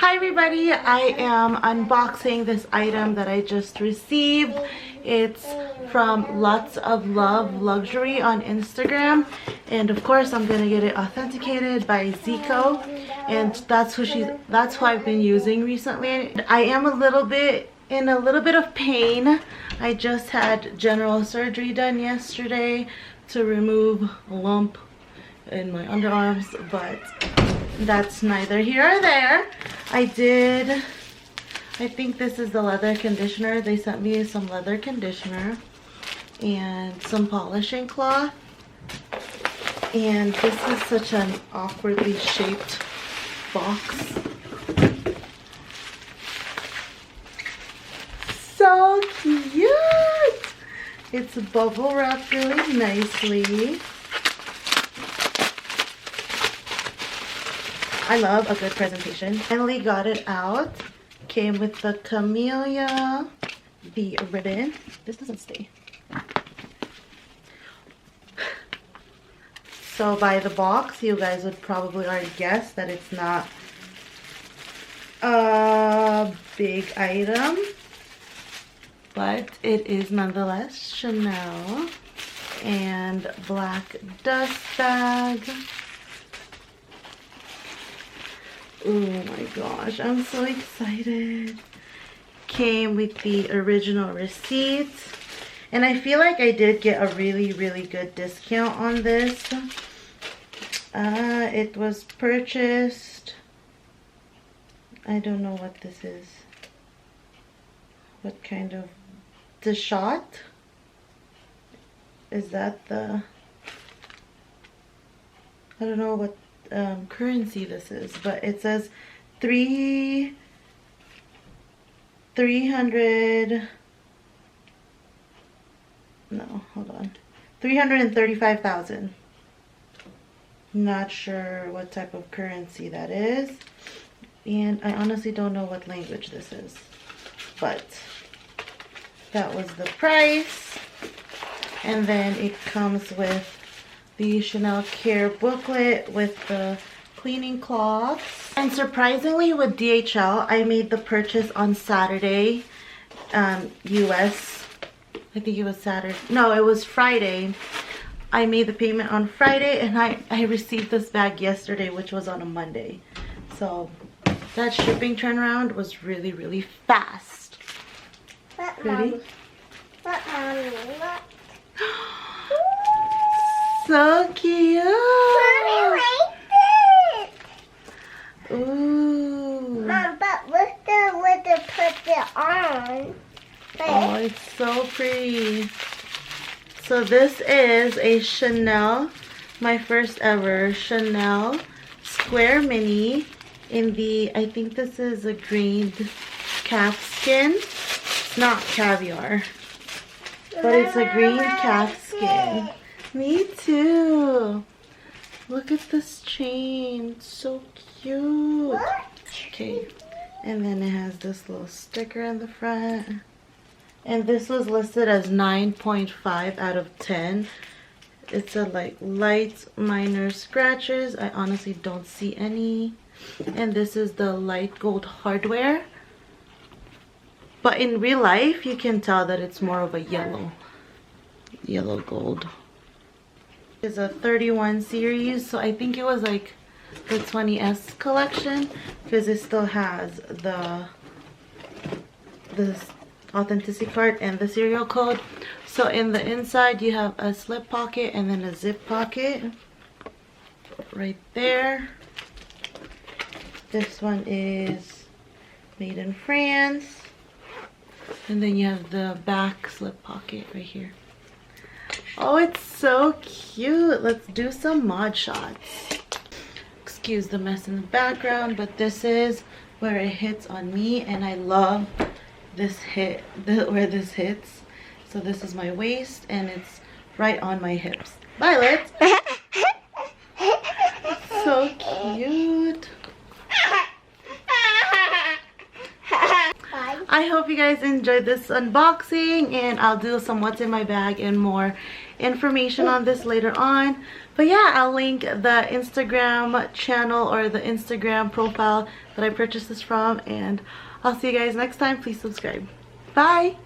Hi everybody, I am unboxing this item that I just received. It's from Lots of Love Luxury on Instagram, and of course I'm gonna get it authenticated by Zico, and that's who I've been using recently. I am in a little bit of pain. I just had general surgery done yesterday to remove a lump in my underarms, but that's neither here or there. I think this is the leather conditioner. They sent me some leather conditioner and some polishing cloth. And this is such an awkwardly shaped box. So cute! It's bubble wrapped really nicely. I love a good presentation. Finally got it out. Came with the camellia, the ribbon. This doesn't stay. So by the box, you guys would probably already guess that it's not a big item, but it is nonetheless Chanel and black dust bag. Oh my gosh, I'm so excited. Came with the original receipt. And I feel like I did get a really good discount on this. It was purchased. I don't know what this is. What kind of... the shot? Is that the... I don't know what currency this is, but it says 300. No, hold on. 335,000. Not sure what type of currency that is, and I honestly don't know what language this is, but that was the price. And then it comes with the Chanel Care booklet with the cleaning cloths. And surprisingly with DHL, I made the purchase on Saturday, US. I think it was Saturday. No, it was Friday. I made the payment on Friday, and I received this bag yesterday, which was on a Monday. So that shipping turnaround was really fast. Ready? Look, Mommy, look. So cute. Mommy likes it. Ooh. Mom, but with the put it on. Oh, it's so pretty. So this is a Chanel, my first ever Chanel Square Mini in the, I think this is a grained calf skin. It's not caviar, but it's a green calf skin. Me too. Look at this chain. It's so cute. Okay. And then it has this little sticker in the front. And this was listed as 9.5 out of 10. It's a like light minor scratches. I honestly don't see any. And this is the light gold hardware. But in real life, you can tell that it's more of a yellow gold. It's a 31 series, so I think it was like the 20S collection, because it still has the authenticity card and the serial code. So in the inside you have a slip pocket and then a zip pocket right there. This one is made in France, and then you have the back slip pocket right here. Oh, it's so cute. Let's do some mod shots. Excuse the mess in the background, but this is where it hits on me, and I love this where this hits. So this is my waist, and it's right on my hips. Violet! So cute. I hope you guys enjoyed this unboxing, and I'll do some what's in my bag and more information on this later on. But yeah, I'll link the Instagram channel or the Instagram profile that I purchased this from, and I'll see you guys next time. Please subscribe. Bye!